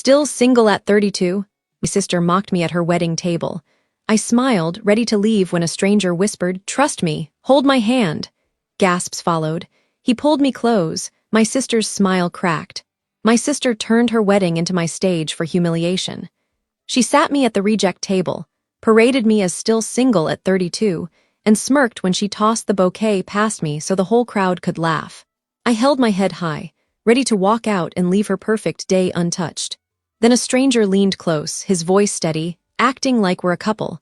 Still single at 32? My sister mocked me at her wedding table. I smiled, ready to leave when a stranger whispered, "Trust me, hold my hand." Gasps followed. He pulled me close. My sister's smile cracked. My sister turned her wedding into my stage for humiliation. She sat me at the reject table, paraded me as still single at 32, and smirked when she tossed the bouquet past me so the whole crowd could laugh. I held my head high, ready to walk out and leave her perfect day untouched. Then a stranger leaned close, his voice steady, acting like we're a couple.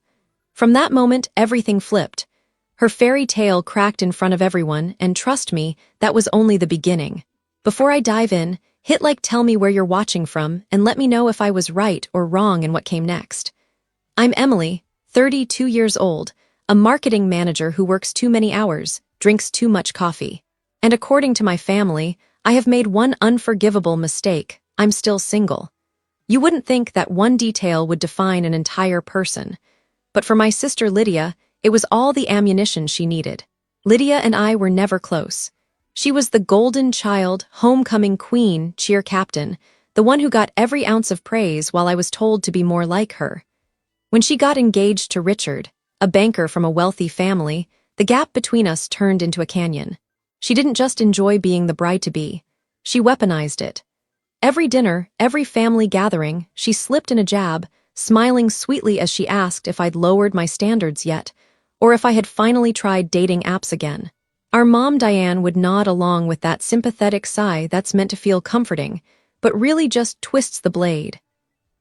From that moment, everything flipped. Her fairy tale cracked in front of everyone, and trust me, that was only the beginning. Before I dive in, hit like, tell me where you're watching from, and let me know if I was right or wrong in what came next. I'm Emily, 32 years old, a marketing manager who works too many hours, drinks too much coffee. And according to my family, I have made one unforgivable mistake: I'm still single. You wouldn't think that one detail would define an entire person. But for my sister Lydia, it was all the ammunition she needed. Lydia and I were never close. She was the golden child, homecoming queen, cheer captain, the one who got every ounce of praise while I was told to be more like her. When she got engaged to Richard, a banker from a wealthy family, the gap between us turned into a canyon. She didn't just enjoy being the bride-to-be. She weaponized it. Every dinner, every family gathering, she slipped in a jab, smiling sweetly as she asked if I'd lowered my standards yet, or if I had finally tried dating apps again. Our mom Diane would nod along with that sympathetic sigh that's meant to feel comforting, but really just twists the blade.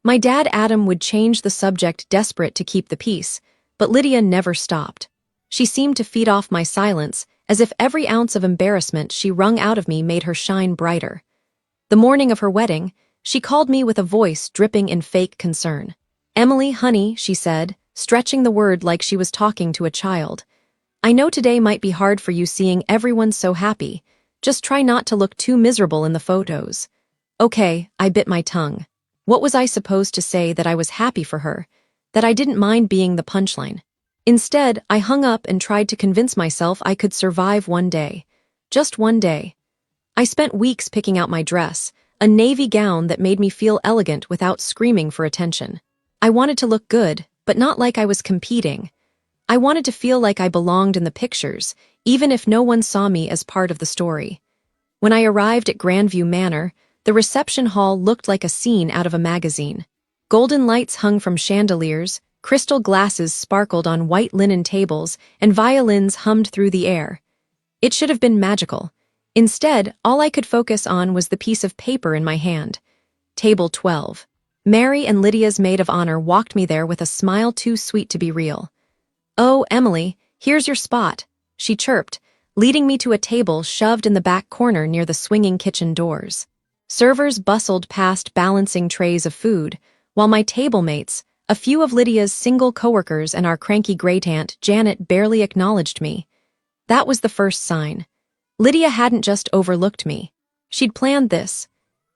My dad Adam would change the subject, desperate to keep the peace, but Lydia never stopped. She seemed to feed off my silence, as if every ounce of embarrassment she wrung out of me made her shine brighter. The morning of her wedding, she called me with a voice dripping in fake concern. "Emily, honey," she said, stretching the word like she was talking to a child. "I know today might be hard for you seeing everyone so happy. Just try not to look too miserable in the photos." Okay, I bit my tongue. What was I supposed to say? That I was happy for her? That I didn't mind being the punchline? Instead, I hung up and tried to convince myself I could survive one day. Just one day. I spent weeks picking out my dress, a navy gown that made me feel elegant without screaming for attention. I wanted to look good, but not like I was competing. I wanted to feel like I belonged in the pictures, even if no one saw me as part of the story. When I arrived at Grandview Manor, the reception hall looked like a scene out of a magazine. Golden lights hung from chandeliers, crystal glasses sparkled on white linen tables, and violins hummed through the air. It should have been magical. Instead, all I could focus on was the piece of paper in my hand. Table 12. Mary and Lydia's maid of honor walked me there with a smile too sweet to be real. "Oh, Emily, here's your spot," she chirped, leading me to a table shoved in the back corner near the swinging kitchen doors. Servers bustled past balancing trays of food, while my table mates, a few of Lydia's single coworkers and our cranky great aunt, Janet, barely acknowledged me. That was the first sign. Lydia hadn't just overlooked me. She'd planned this.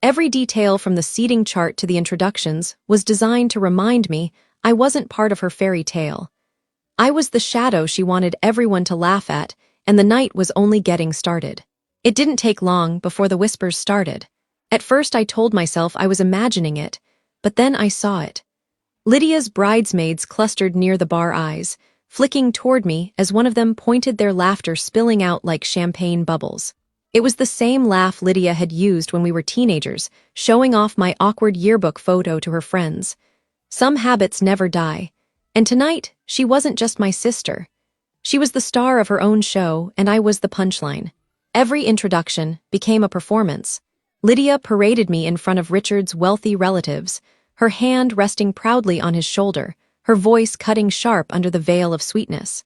Every detail from the seating chart to the introductions was designed to remind me I wasn't part of her fairy tale. I was the shadow she wanted everyone to laugh at, and the night was only getting started. It didn't take long before the whispers started. At first I told myself I was imagining it, but then I saw it. Lydia's bridesmaids clustered near the bar eyes, flicking toward me as one of them pointed, their laughter spilling out like champagne bubbles. It was the same laugh Lydia had used when we were teenagers, showing off my awkward yearbook photo to her friends. Some habits never die, and tonight she wasn't just my sister. She was the star of her own show, and I was the punchline. Every introduction became a performance. Lydia paraded me in front of Richard's wealthy relatives, her hand resting proudly on his shoulder, her voice cutting sharp under the veil of sweetness.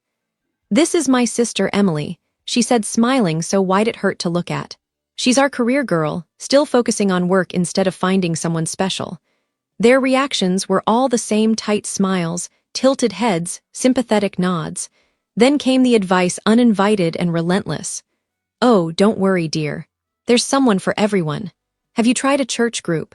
"This is my sister Emily," she said, smiling so wide it hurt to look at. "She's our career girl, still focusing on work instead of finding someone special." Their reactions were all the same: tight smiles, tilted heads, sympathetic nods. Then came the advice, uninvited and relentless. "Oh, don't worry, dear. There's someone for everyone. Have you tried a church group?"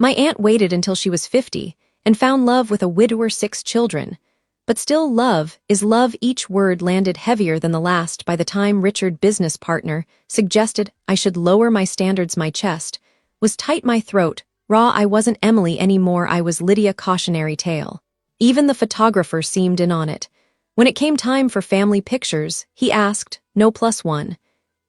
My aunt waited until she was 50 and found love with a widower, 6 children. But still, love is love. Each word landed heavier than the last by the time Richard, business partner, suggested I should lower my standards. My chest was tight, my throat I wasn't Emily anymore, I was Lydia cautionary tale. Even the photographer seemed in on it. When it came time for family pictures, he asked, no +1.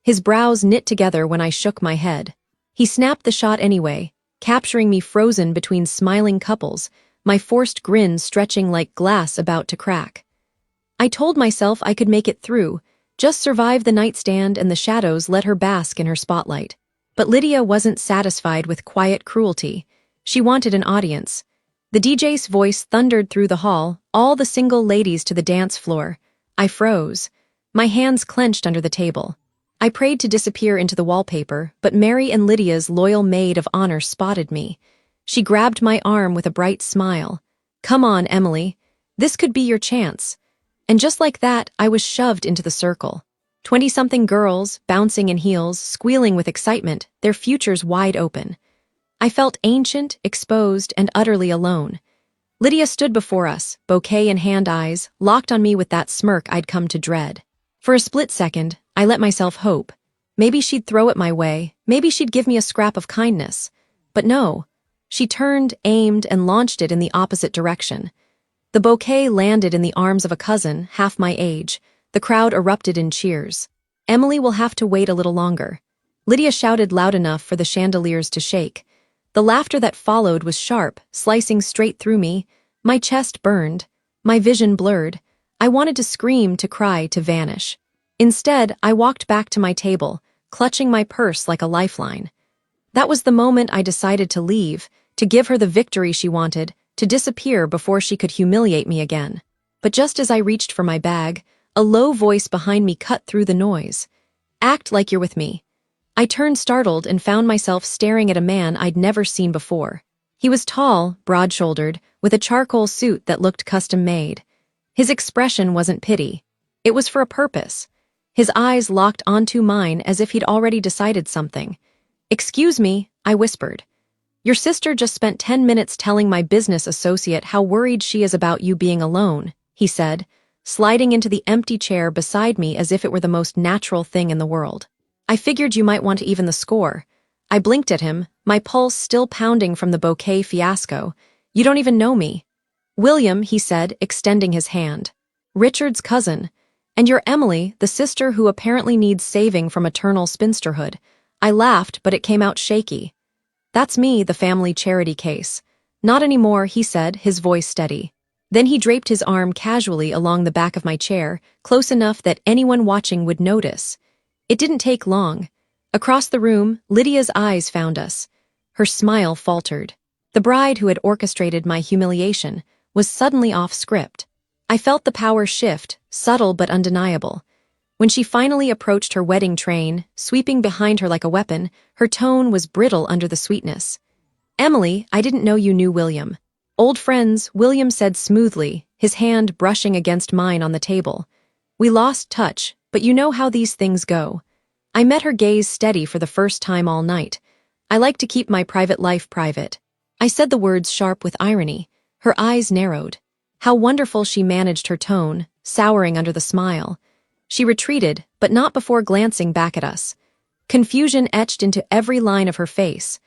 His brows knit together when I shook my head. He snapped the shot anyway, capturing me frozen between smiling couples, my forced grin stretching like glass about to crack. I told myself I could make it through, just survive the nightstand and the shadows let her bask in her spotlight. But Lydia wasn't satisfied with quiet cruelty. She wanted an audience. The DJ's voice thundered through the hall, all the single ladies to the dance floor. I froze. My hands clenched under the table. I prayed to disappear into the wallpaper, but Mary and Lydia's loyal maid of honor spotted me. She grabbed my arm with a bright smile. Come on, Emily. This could be your chance. And just like that, I was shoved into the circle. 20-something girls, bouncing in heels, squealing with excitement, their futures wide open. I felt ancient, exposed, and utterly alone. Lydia stood before us, bouquet in hand, eyes, locked on me with that smirk I'd come to dread. For a split second, I let myself hope. Maybe she'd throw it my way, maybe she'd give me a scrap of kindness. But no. She turned, aimed, and launched it in the opposite direction. The bouquet landed in the arms of a cousin, half my age. The crowd erupted in cheers. Emily will have to wait a little longer. Lydia shouted loud enough for the chandeliers to shake. The laughter that followed was sharp, slicing straight through me. My chest burned. My vision blurred. I wanted to scream, to cry, to vanish. Instead, I walked back to my table, clutching my purse like a lifeline. That was the moment I decided to leave, to give her the victory she wanted, to disappear before she could humiliate me again. But just as I reached for my bag, a low voice behind me cut through the noise. Act like you're with me. I turned startled and found myself staring at a man I'd never seen before. He was tall, broad-shouldered, with a charcoal suit that looked custom-made. His expression wasn't pity. It was for a purpose. His eyes locked onto mine as if he'd already decided something. Excuse me, I whispered. Your sister just spent 10 minutes telling my business associate how worried she is about you being alone, he said, sliding into the empty chair beside me as if it were the most natural thing in the world. I figured you might want to even the score. I blinked at him, my pulse still pounding from the bouquet fiasco. You don't even know me. William, he said, extending his hand. Richard's cousin. And you're Emily, the sister who apparently needs saving from eternal spinsterhood. I laughed, but it came out shaky. That's me, the family charity case. Not anymore, he said, his voice steady. Then he draped his arm casually along the back of my chair, close enough that anyone watching would notice. It didn't take long. Across the room, Lydia's eyes found us. Her smile faltered. The bride who had orchestrated my humiliation was suddenly off script. I felt the power shift, subtle but undeniable. When she finally approached her wedding train, sweeping behind her like a weapon, her tone was brittle under the sweetness. Emily, I didn't know you knew William. Old friends, William said smoothly, his hand brushing against mine on the table. We lost touch, but you know how these things go. I met her gaze steady for the first time all night. I like to keep my private life private. I said the words sharp with irony. Her eyes narrowed. How wonderful she managed her tone, souring under the smile. She retreated, but not before glancing back at us. Confusion etched into every line of her face.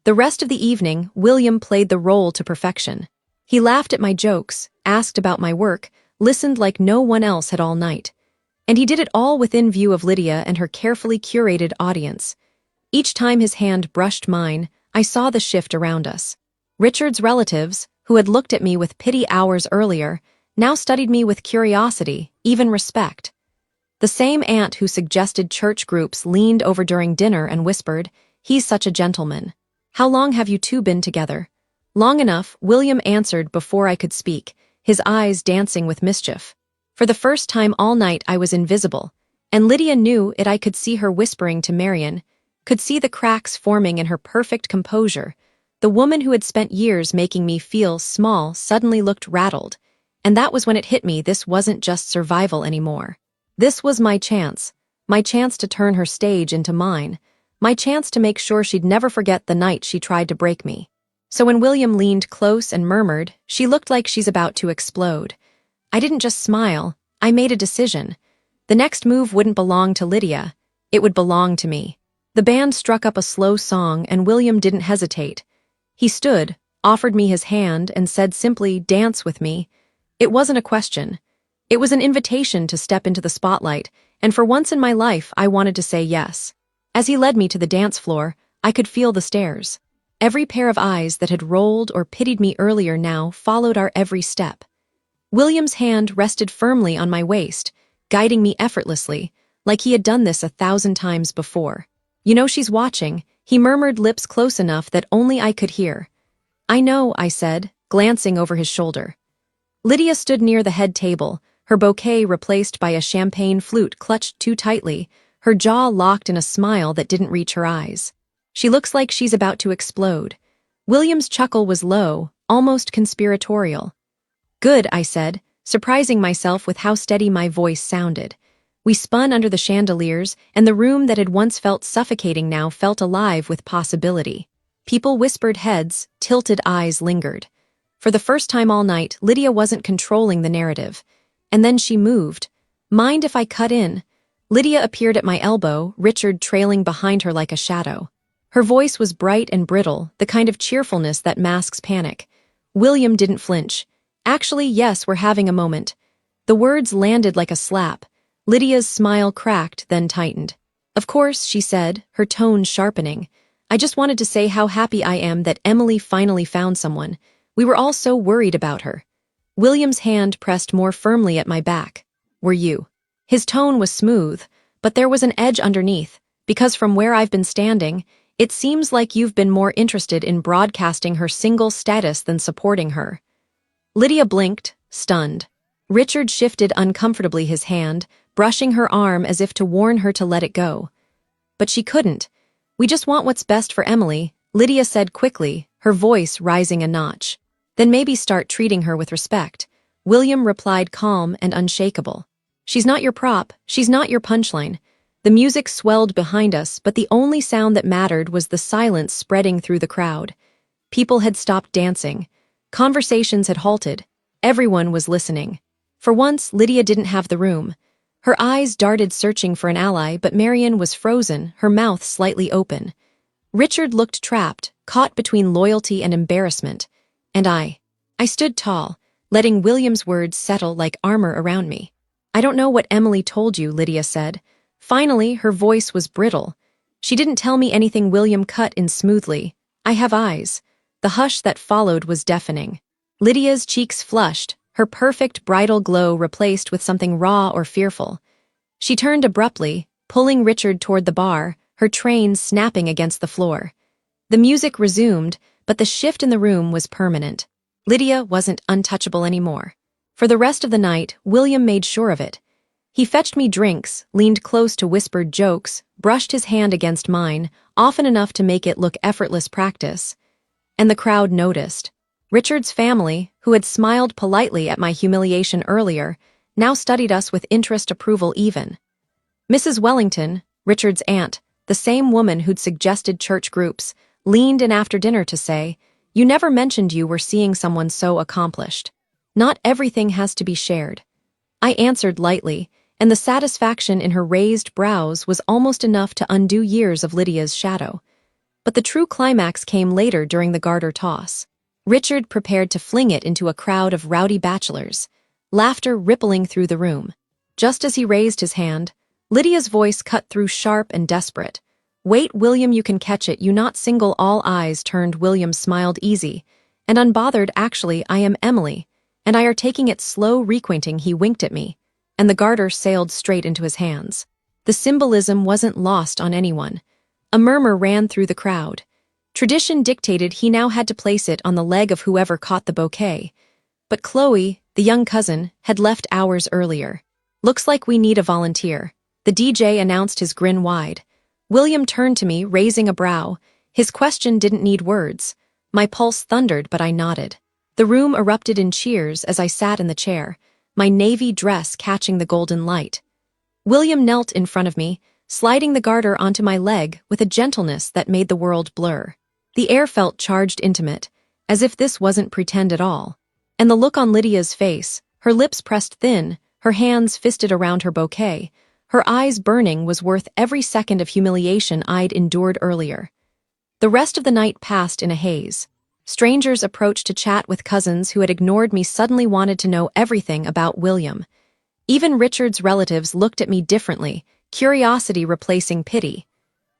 The rest of the evening, William played the role to perfection. He laughed at my jokes, asked about my work, listened like no one else had all night. And he did it all within view of Lydia and her carefully curated audience. Each time his hand brushed mine, I saw the shift around us. Richard's relatives, who had looked at me with pity hours earlier, now studied me with curiosity, even respect. The same aunt who suggested church groups leaned over during dinner and whispered, "He's such a gentleman. How long have you two been together?" Long enough, William answered before I could speak, his eyes dancing with mischief. For the first time all night I was invisible, and Lydia knew it. I could see her whispering to Marion, could see the cracks forming in her perfect composure. The woman who had spent years making me feel small suddenly looked rattled, and that was when it hit me this wasn't just survival anymore. This was my chance to turn her stage into mine, my chance to make sure she'd never forget the night she tried to break me. So when William leaned close and murmured, "She looked like she's about to explode," I didn't just smile, I made a decision. The next move wouldn't belong to Lydia, it would belong to me. The band struck up a slow song and William didn't hesitate. He stood, offered me his hand, and said simply, "Dance with me." It wasn't a question. It was an invitation to step into the spotlight, and for once in my life, I wanted to say yes. As he led me to the dance floor, I could feel the stares. Every pair of eyes that had rolled or pitied me earlier now followed our every step. William's hand rested firmly on my waist, guiding me effortlessly, like he had done this 1,000 times before. "You know she's watching," he murmured, lips close enough that only I could hear. "I know," I said, glancing over his shoulder. Lydia stood near the head table, her bouquet replaced by a champagne flute clutched too tightly, her jaw locked in a smile that didn't reach her eyes. "She looks like she's about to explode." William's chuckle was low, almost conspiratorial. "Good," I said, surprising myself with how steady my voice sounded. We spun under the chandeliers, and the room that had once felt suffocating now felt alive with possibility. People whispered heads, tilted eyes lingered. For the first time all night, Lydia wasn't controlling the narrative. And then she moved. "Mind if I cut in?" Lydia appeared at my elbow, Richard trailing behind her like a shadow. Her voice was bright and brittle, the kind of cheerfulness that masks panic. William didn't flinch. "Actually, yes, we're having a moment." The words landed like a slap. Lydia's smile cracked, then tightened. "Of course," she said, her tone sharpening. "I just wanted to say how happy I am that Emily finally found someone. We were all so worried about her." William's hand pressed more firmly at my back. "Were you?" His tone was smooth, but there was an edge underneath, because from where I've been standing, it seems like you've been more interested in broadcasting her single status than supporting her. Lydia blinked, stunned. Richard shifted uncomfortably his hand, brushing her arm as if to warn her to let it go. But she couldn't. "We just want what's best for Emily," Lydia said quickly, her voice rising a notch. "Then maybe start treating her with respect." William replied calm and unshakable. "She's not your prop, she's not your punchline." The music swelled behind us, but the only sound that mattered was the silence spreading through the crowd. People had stopped dancing. Conversations had halted. Everyone was listening. For once, Lydia didn't have the room. Her eyes darted searching for an ally, but Marian was frozen, her mouth slightly open. Richard looked trapped, caught between loyalty and embarrassment. And I stood tall, letting William's words settle like armor around me. "I don't know what Emily told you," Lydia said. Finally, her voice was brittle. "She didn't tell me anything." William cut in smoothly. "I have eyes." The hush that followed was deafening. Lydia's cheeks flushed, her perfect bridal glow replaced with something raw or fearful. She turned abruptly, pulling Richard toward the bar, her train snapping against the floor. The music resumed, but the shift in the room was permanent. Lydia wasn't untouchable anymore. For the rest of the night, William made sure of it. He fetched me drinks, leaned close to whispered jokes, brushed his hand against mine, often enough to make it look effortless practice. And the crowd noticed. Richard's family, who had smiled politely at my humiliation earlier, now studied us with interest, approval even. Mrs. Wellington, Richard's aunt, the same woman who'd suggested church groups, leaned in after dinner to say, "You never mentioned you were seeing someone so accomplished. Not everything has to be shared." I answered lightly, and the satisfaction in her raised brows was almost enough to undo years of Lydia's shadow. But the true climax came later during the garter toss. Richard prepared to fling it into a crowd of rowdy bachelors, laughter rippling through the room. Just as he raised his hand, Lydia's voice cut through sharp and desperate. "Wait, William, you can catch it. You not single." All eyes turned. William smiled easy and unbothered. "Actually, I am Emily, and I are taking it slow." Requinting, he winked at me, and the garter sailed straight into his hands. The symbolism wasn't lost on anyone. A murmur ran through the crowd. Tradition dictated he now had to place it on the leg of whoever caught the bouquet. But Chloe, the young cousin, had left hours earlier. "Looks like we need a volunteer." The DJ announced, his grin wide. William turned to me, raising a brow. His question didn't need words. My pulse thundered, but I nodded. The room erupted in cheers as I sat in the chair, my navy dress catching the golden light. William knelt in front of me, sliding the garter onto my leg with a gentleness that made the world blur. The air felt charged, intimate, as if this wasn't pretend at all. And the look on Lydia's face, her lips pressed thin, her hands fisted around her bouquet, her eyes burning, was worth every second of humiliation I'd endured earlier. The rest of the night passed in a haze. Strangers approached to chat with cousins who had ignored me suddenly wanted to know everything about William. Even Richard's relatives looked at me differently, curiosity replacing pity.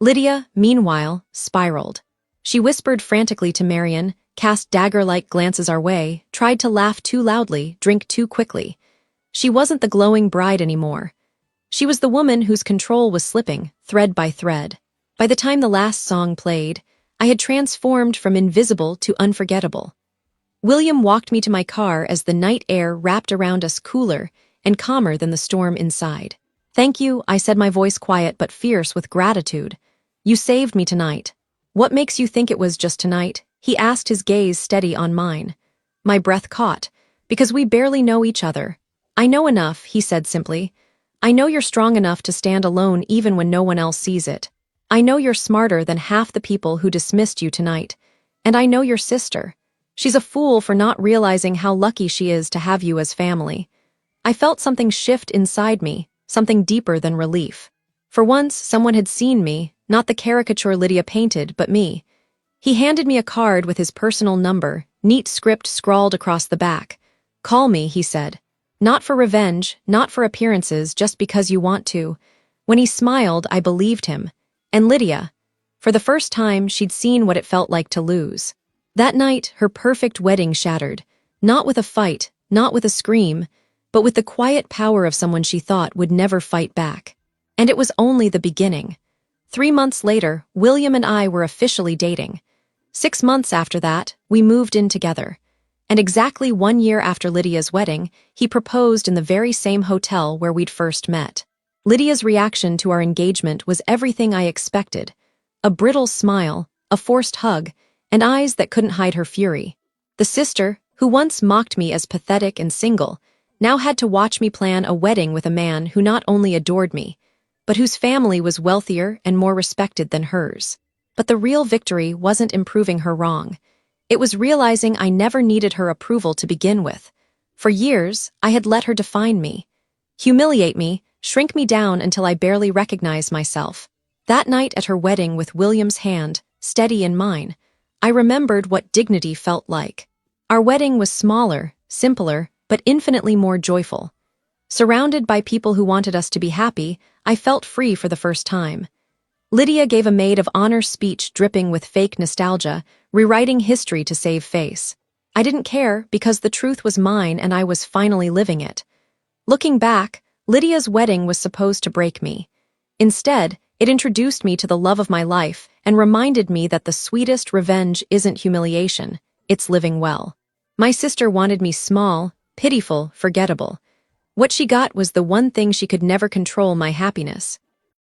Lydia, meanwhile, spiraled. She whispered frantically to Marion, cast dagger-like glances our way, tried to laugh too loudly, drink too quickly. She wasn't the glowing bride anymore. She was the woman whose control was slipping, thread by thread. By the time the last song played, I had transformed from invisible to unforgettable. William walked me to my car as the night air wrapped around us cooler and calmer than the storm inside. "Thank you," I said, my voice quiet but fierce with gratitude. "You saved me tonight." "What makes you think it was just tonight?" he asked, his gaze steady on mine. My breath caught. "Because we barely know each other." "I know enough," he said simply. "I know you're strong enough to stand alone even when no one else sees it. I know you're smarter than half the people who dismissed you tonight. And I know your sister. She's a fool for not realizing how lucky she is to have you as family." I felt something shift inside me, something deeper than relief. For once, someone had seen me, not the caricature Lydia painted, but me. He handed me a card with his personal number, neat script scrawled across the back. "Call me," he said. "Not for revenge, not for appearances, just because you want to." When he smiled, I believed him. And Lydia. For the first time, she'd seen what it felt like to lose. That night, her perfect wedding shattered. Not with a fight, not with a scream, but with the quiet power of someone she thought would never fight back. And it was only the beginning. 3 months later, William and I were officially dating. 6 months after that, we moved in together. And exactly 1 year after Lydia's wedding, he proposed in the very same hotel where we'd first met. Lydia's reaction to our engagement was everything I expected. A brittle smile, a forced hug, and eyes that couldn't hide her fury. The sister, who once mocked me as pathetic and single, now had to watch me plan a wedding with a man who not only adored me, but whose family was wealthier and more respected than hers. But the real victory wasn't improving her wrong. It was realizing I never needed her approval to begin with. For years, I had let her define me, humiliate me, shrink me down until I barely recognized myself. That night at her wedding with William's hand, steady in mine, I remembered what dignity felt like. Our wedding was smaller, simpler, but infinitely more joyful. Surrounded by people who wanted us to be happy, I felt free for the first time. Lydia gave a maid of honor speech dripping with fake nostalgia, rewriting history to save face. I didn't care because the truth was mine and I was finally living it. Looking back, Lydia's wedding was supposed to break me. Instead, it introduced me to the love of my life and reminded me that the sweetest revenge isn't humiliation, it's living well. My sister wanted me small, pitiful, forgettable. What she got was the one thing she could never control: my happiness.